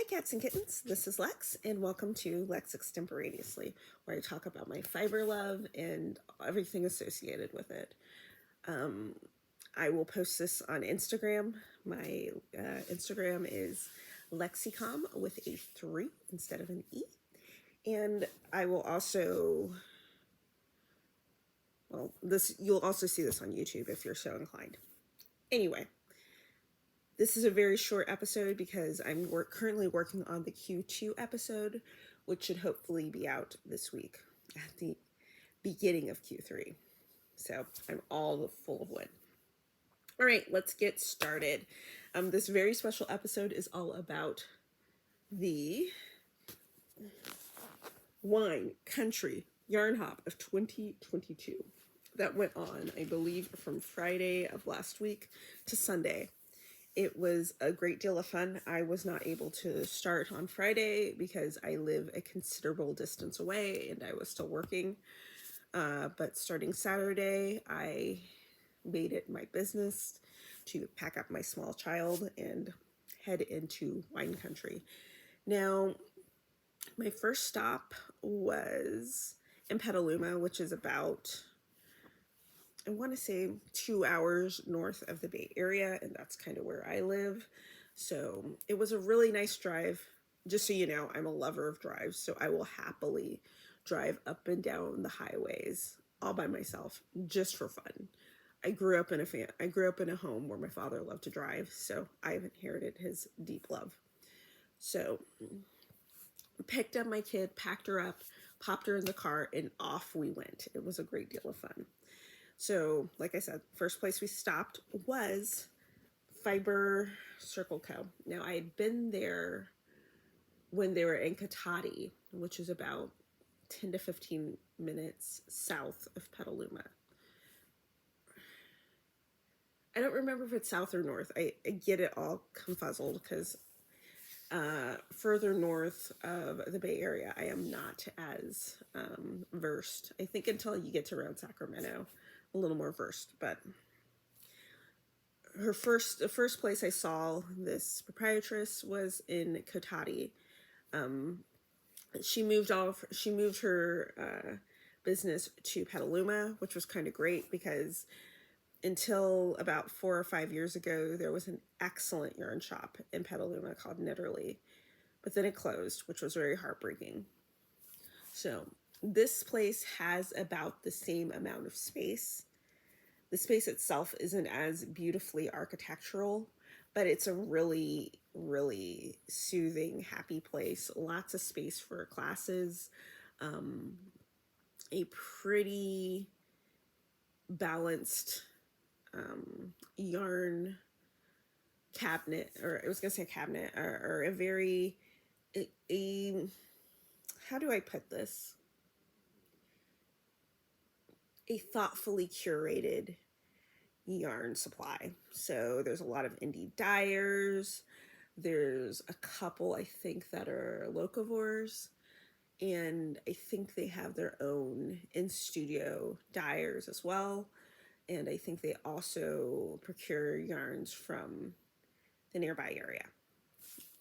cats and kittens, this is Lex, and welcome to Lex Extemporaneously, where I talk about my fiber love and everything associated with it. I will post this on Instagram. My Instagram is Lexicom with a 3 instead of an E. And I will also, you'll also see this on YouTube if you're so inclined. Anyway, this is a very short episode because I'm currently working on the Q2 episode, which should hopefully be out this week at the beginning of Q3. So I'm all full of wind. All right, let's get started. This very special episode is all about the Wine Country Yarn Hop of 2022 that went on, I believe, from Friday of last week to Sunday. It was a great deal of fun. I was not able to start on Friday because I live a considerable distance away and I was still working. But starting Saturday, I made it my business to pack up my small child and head into wine country. Now, my first stop was in Petaluma, which is about, I want to say 2 hours north of the Bay Area, and that's kind of where I live. So it was a really nice drive. Just so you know, I'm a lover of drives, so I will happily drive up and down the highways all by myself just for fun. I grew up in a home where my father loved to drive, so I've inherited his deep love. So picked up my kid, packed her up, popped her in the car, and off we went. It was a great deal of fun. So, like I said, first place we stopped was Fiber Circle Co. Now, I had been there when they were in Cotati, which is about 10 to 15 minutes south of Petaluma. I don't remember if it's south or north. I get it all confuzzled because further north of the Bay Area, I am not as versed. I think until you get to around Sacramento, a little more versed. But the first place I saw this proprietress was in Cotati. She moved her business to Petaluma, which was kind of great because until about 4 or 5 years ago, there was an excellent yarn shop in Petaluma called Knitterly, but then it closed, which was very heartbreaking. So this place has about the same amount of space. The space itself isn't as beautifully architectural, but it's a really, really soothing, happy place. Lots of space for classes, a pretty balanced yarn cabinet, or I was gonna say cabinet, or a very, how do I put this? A thoughtfully curated yarn supply. So there's a lot of indie dyers. There's a couple, I think, that are locavores. And I think they have their own in-studio dyers as well. And I think they also procure yarns from the nearby area,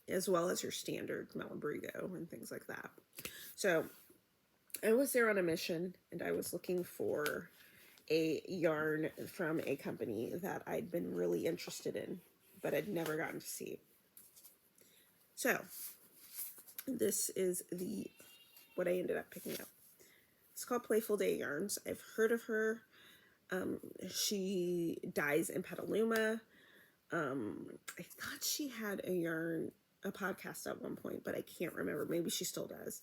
as well as your standard Malabrigo and things like that. So I was there on a mission, and I was looking for a yarn from a company that I'd been really interested in, but I'd never gotten to see. So this is what I ended up picking up. It's called Playful Day Yarns. I've heard of her. She dyes in Petaluma. I thought she had a podcast at one point, but I can't remember. Maybe she still does.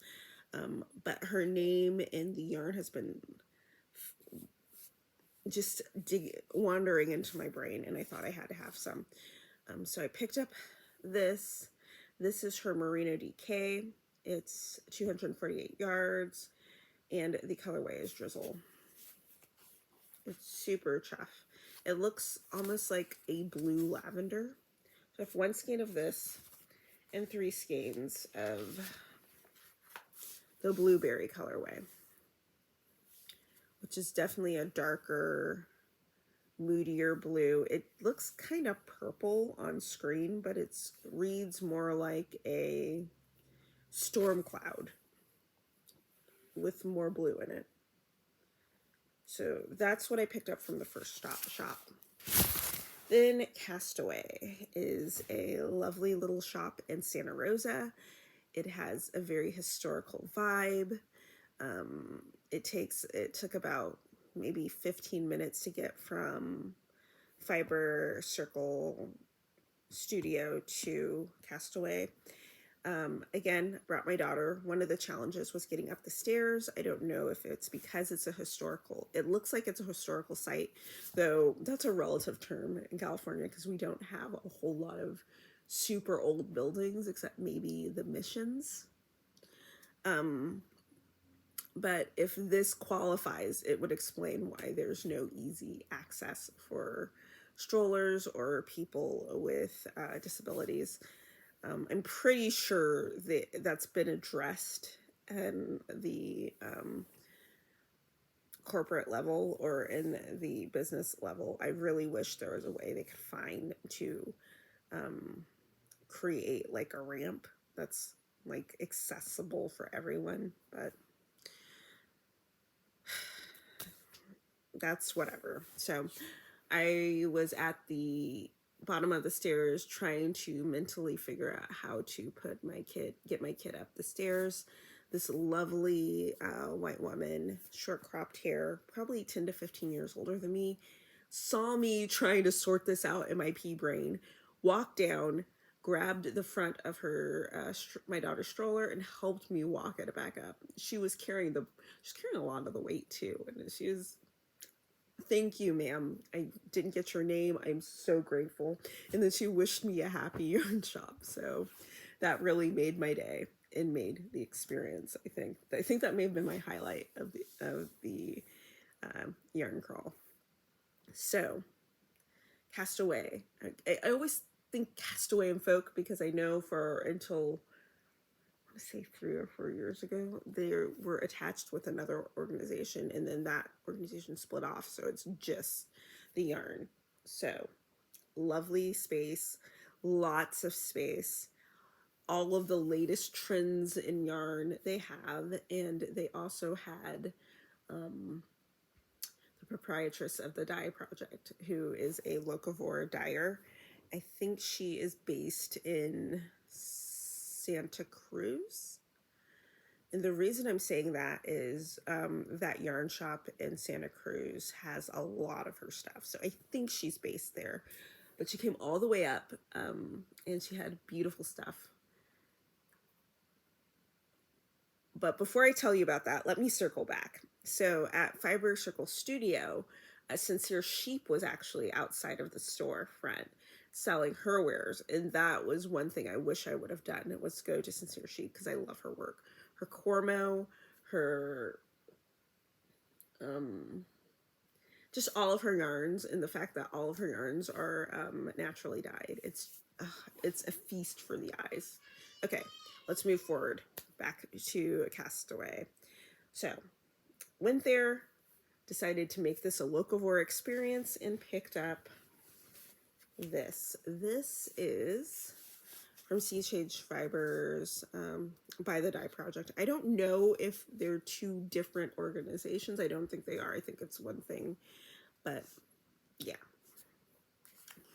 But her name in the yarn has been just wandering into my brain, and I thought I had to have some. So I picked up this. This is her Merino DK. It's 248 yards, and the colorway is Drizzle. It's super chuff. It looks almost like a blue lavender. So I have 1 skein of this and 3 skeins of the blueberry colorway, which is definitely a darker moodier blue. It looks kind of purple on screen, but it's reads more like a storm cloud with more blue in it. So that's what I picked up from the first shop. Then Castaway is a lovely little shop in Santa Rosa. It has a very historical vibe. It took about maybe 15 minutes to get from Fiber Circle Studio to Castaway. Again, brought my daughter. One of the challenges was getting up the stairs. I don't know if it's because it's a historical, it looks like it's a historical site, though that's a relative term in California because we don't have a whole lot of super old buildings except maybe the missions. But if this qualifies, it would explain why there's no easy access for strollers or people with disabilities. I'm pretty sure that that's been addressed in the corporate level or in the business level. I really wish there was a way they could find to create like a ramp that's like accessible for everyone, but that's whatever. So I was at the bottom of the stairs trying to mentally figure out how to get my kid up the stairs. This lovely white woman, short cropped hair, probably 10 to 15 years older than me, saw me trying to sort this out in my pea brain, walked down, grabbed the front of her my daughter's stroller and helped me walk it back up. She was carrying a lot of the weight too, and she was, thank you, ma'am. I didn't get your name. I'm so grateful. And then she wished me a happy yarn shop. So that really made my day and made the experience. I think that may have been my highlight of the yarn crawl. So Castaway. I always think Castaway and Folk because I know until I want to say 3 or 4 years ago, they were attached with another organization, and then that organization split off, so it's just the yarn. So lovely space, lots of space, all of the latest trends in yarn they have, and they also had the proprietress of the Dye Project, who is a locavore dyer. I think she is based in Santa Cruz. And the reason I'm saying that is that yarn shop in Santa Cruz has a lot of her stuff. So I think she's based there. But she came all the way up and she had beautiful stuff. But before I tell you about that, let me circle back. So at Fiber Circle Studio, Sincere Sheep was actually outside of the storefront selling her wares, and that was one thing I wish I would have done. It was go to Sincere Sheep because I love her work, her Cormo, her just all of her yarns, and the fact that all of her yarns are naturally dyed. It's a feast for the eyes. Okay, let's move forward back to Castaway. So went there, decided to make this a locavore experience, and picked up this. This is from Sea Change Fibers by the Dye Project. I don't know if they're two different organizations. I don't think they are. I think it's one thing. But yeah.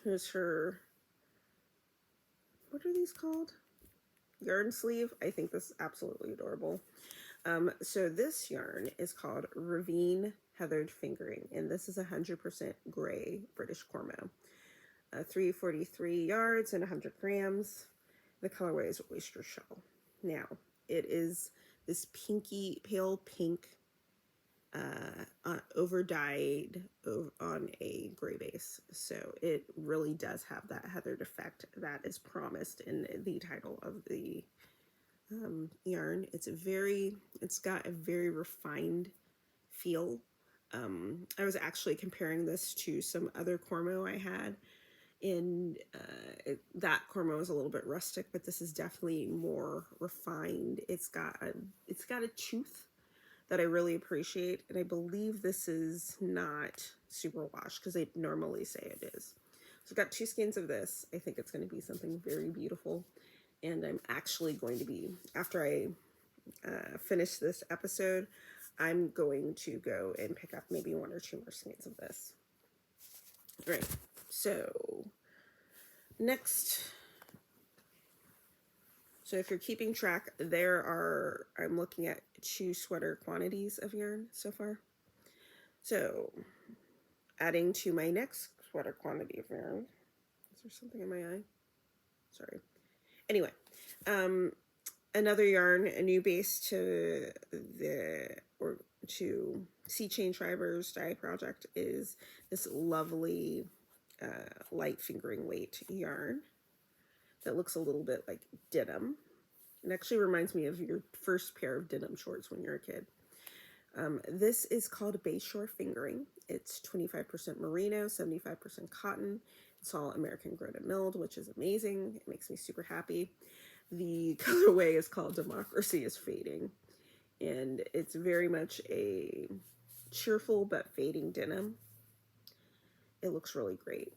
Here's her, what are these called? Yarn sleeve. I think this is absolutely adorable. So this yarn is called Ravine Heathered Fingering, and this is 100% gray British Cormo. 343 yards and 100 grams. The colorway is Oyster Shell. Now, it is this pinky, pale pink, over-dyed on a gray base. So it really does have that heathered effect that is promised in the title of the yarn. It's got a very refined feel. I was actually comparing this to some other Cormo I had, and that Cormo is a little bit rustic, but this is definitely more refined. It's got a tooth that I really appreciate. And I believe this is not superwash because they normally say it is. So I've got 2 skeins of this. I think it's going to be something very beautiful. And I'm actually going to be, after I finish this episode, I'm going to go and pick up maybe 1 or 2 more skeins of this. All right, so next, so if you're keeping track, I'm looking at 2 sweater quantities of yarn so far. So adding to my next sweater quantity of yarn, is there something in my eye? Sorry. Anyway, another yarn, a new base to Sea Change Fibers dye project is this lovely light fingering weight yarn that looks a little bit like denim. It actually reminds me of your first pair of denim shorts when you're a kid. This is called Bayshore Fingering. It's 25% merino, 75% cotton. It's all American grown and milled, which is amazing. It makes me super happy. The colorway is called Democracy is Fading, and it's very much a cheerful but fading denim. It looks really great,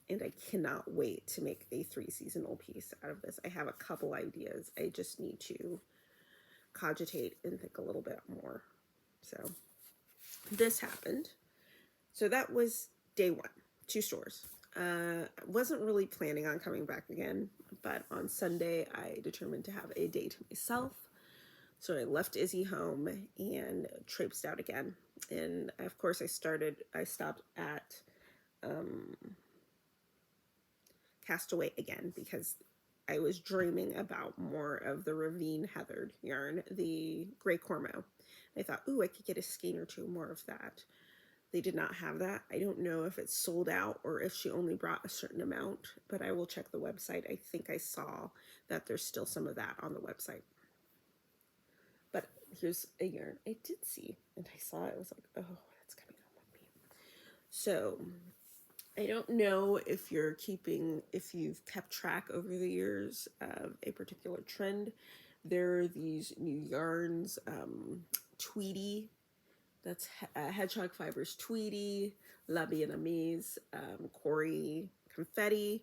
and I cannot wait to make a 3 seasonal piece out of this. I have a couple ideas. I just need to cogitate and think a little bit more. So this happened. So that was day 1, 2 stores. Wasn't really planning on coming back again, but on Sunday I determined to have a day to myself. So I left Izzy home and traipsed out again. And of course I stopped at Castaway again because I was dreaming about more of the Ravine Heathered yarn, the Gray Cormo. I thought, ooh, I could get a skein or 2 more of that. They did not have that. I don't know if it's sold out or if she only brought a certain amount, but I will check the website. I think I saw that there's still some of that on the website. But here's a yarn I did see, and I saw it. I was like, oh, that's coming home with me. So I don't know if you've kept track over the years of a particular trend. There are these new yarns, Tweety, that's Hedgehog Fibers Tweety, La Vietnamese, Cory Confetti,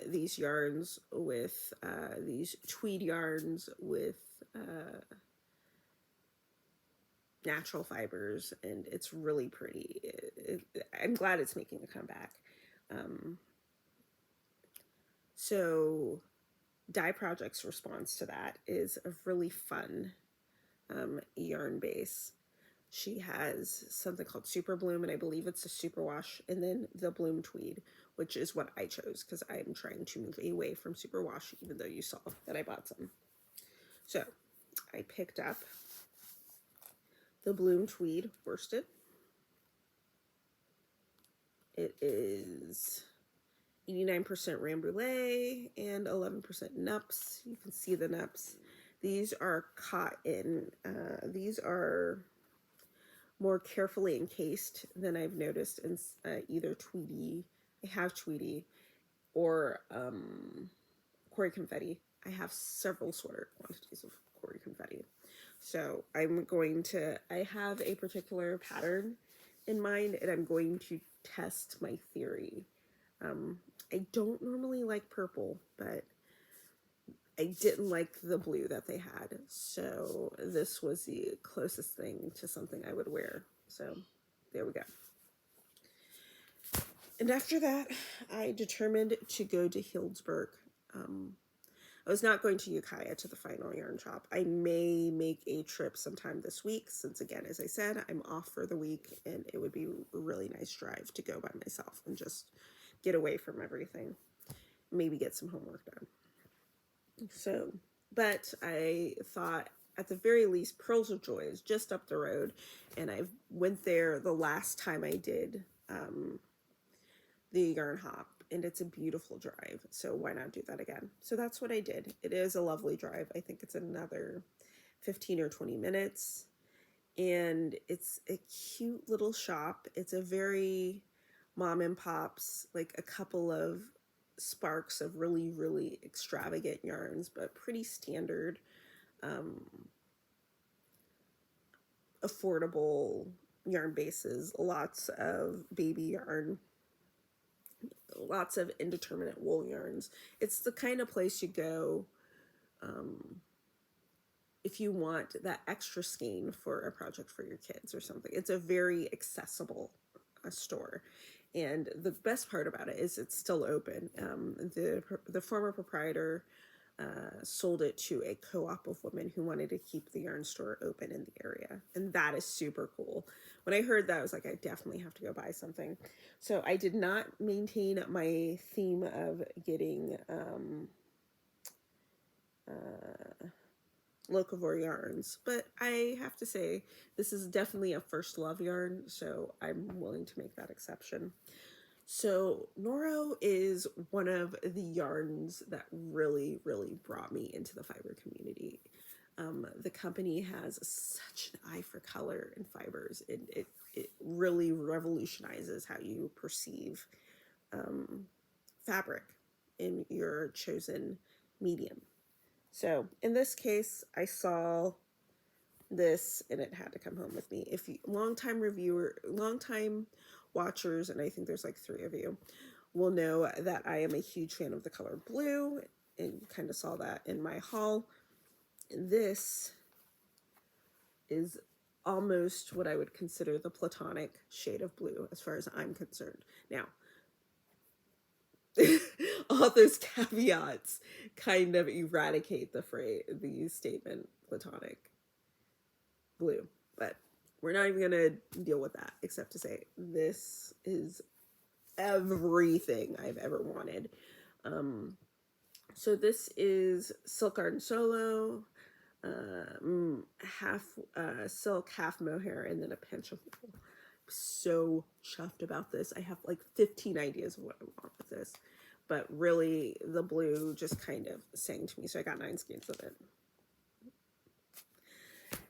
these yarns with, these tweed yarns with natural fibers, and it's really pretty. I'm glad it's making a comeback. So Dye Project's response to that is a really fun yarn base. She has something called Super Bloom, and I believe it's a superwash, and then the Bloom Tweed, which is what I chose because I'm trying to move away from superwash, even though you saw that I bought some. So I picked up the Bloom Tweed worsted. It is 89% Rambouillet and 11% Nups. You can see the Nups. These are cotton. These are more carefully encased than I've noticed in either Tweety. I have Tweety or Cory Confetti. I have several sweater quantities of Cory Confetti. So I have a particular pattern in mind, and I'm going to test my theory. I don't normally like purple, but I didn't like the blue that they had, so this was the closest thing to something I would wear. So there we go. And after that, I determined to go to Healdsburg. I was not going to Ukiah to the final yarn shop. I may make a trip sometime this week, since again, as I said, I'm off for the week, and it would be a really nice drive to go by myself and just get away from everything. Maybe get some homework done. So, but I thought at the very least, Pearls of Joy is just up the road, and I went there the last time I did the yarn hop, and it's a beautiful drive, so why not do that again? So that's what I did. It is a lovely drive. I think it's another 15 or 20 minutes, and it's a cute little shop. It's a very mom and pops, like a couple of sparks of really, really extravagant yarns, but pretty standard affordable yarn bases, lots of baby yarn, lots of indeterminate wool yarns. It's the kind of place you go if you want that extra skein for a project for your kids or something. It's a very accessible store. And the best part about it is it's still open. The former proprietor sold it to a co-op of women who wanted to keep the yarn store open in the area. And that is super cool. When I heard that, I was like, I definitely have to go buy something. So I did not maintain my theme of getting locavore yarns, but I have to say this is definitely a first love yarn, so I'm willing to make that exception. So Noro is one of the yarns that really brought me into the fiber community. The company has such an eye for color and fibers. It really revolutionizes how you perceive fabric in your chosen medium. So in this case, I saw this and it had to come home with me. If you longtime watchers, and I think there's like 3 of you, will know that I am a huge fan of the color blue, and you kind of saw that in my haul. This is almost what I would consider the platonic shade of blue as far as I'm concerned. Now, all those caveats kind of eradicate the statement platonic blue, but we're not even gonna deal with that, except to say this is everything I've ever wanted. So this is Silk Garden Solo, half silk, half mohair, and then a pinch of wool. I'm so chuffed about this. I have like 15 ideas of what I want with this, but really the blue just kind of sang to me, so I got 9 skeins of it.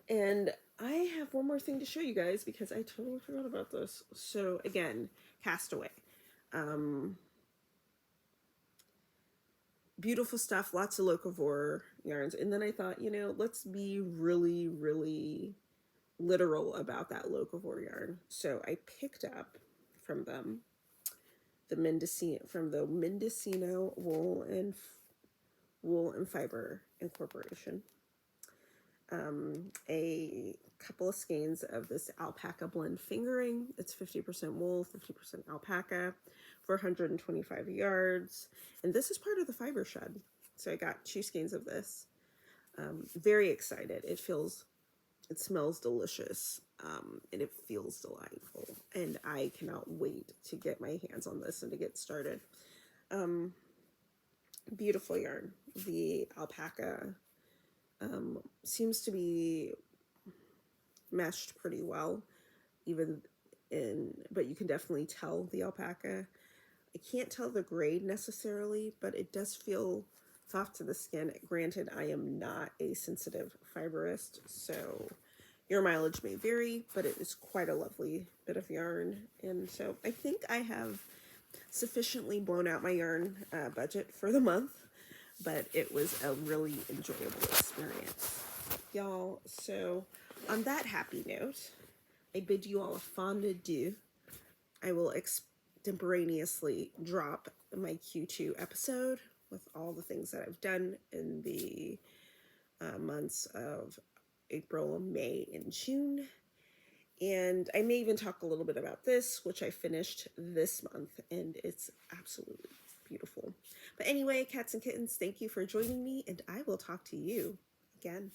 And I have one more thing to show you guys because I totally forgot about this. So again, Castaway. Beautiful stuff, lots of locavore yarns. And then I thought, you know, let's be really literal about that locavore yarn. So I picked up from them the Mendocino Wool and Fiber Incorporation. A couple of skeins of this alpaca blend fingering. It's 50% wool, 50% alpaca for 125 yards. And this is part of the fiber shed. So I got 2 skeins of this. Very excited. It smells delicious. And it feels delightful. And I cannot wait to get my hands on this and to get started. Beautiful yarn. The alpaca seems to be meshed pretty well, but you can definitely tell the alpaca. I can't tell the grade necessarily, but it does feel soft to the skin. Granted, I am not a sensitive fiberist, so your mileage may vary, but it is quite a lovely bit of yarn. And so I think I have sufficiently blown out my yarn budget for the month, but it was a really enjoyable experience, y'all. So on that happy note, I bid you all a fond adieu. I will extemporaneously drop my Q2 episode with all the things that I've done in the months of April, May, and June. And I may even talk a little bit about this, which I finished this month, and it's absolutely beautiful. But anyway, cats and kittens, thank you for joining me, and I will talk to you again.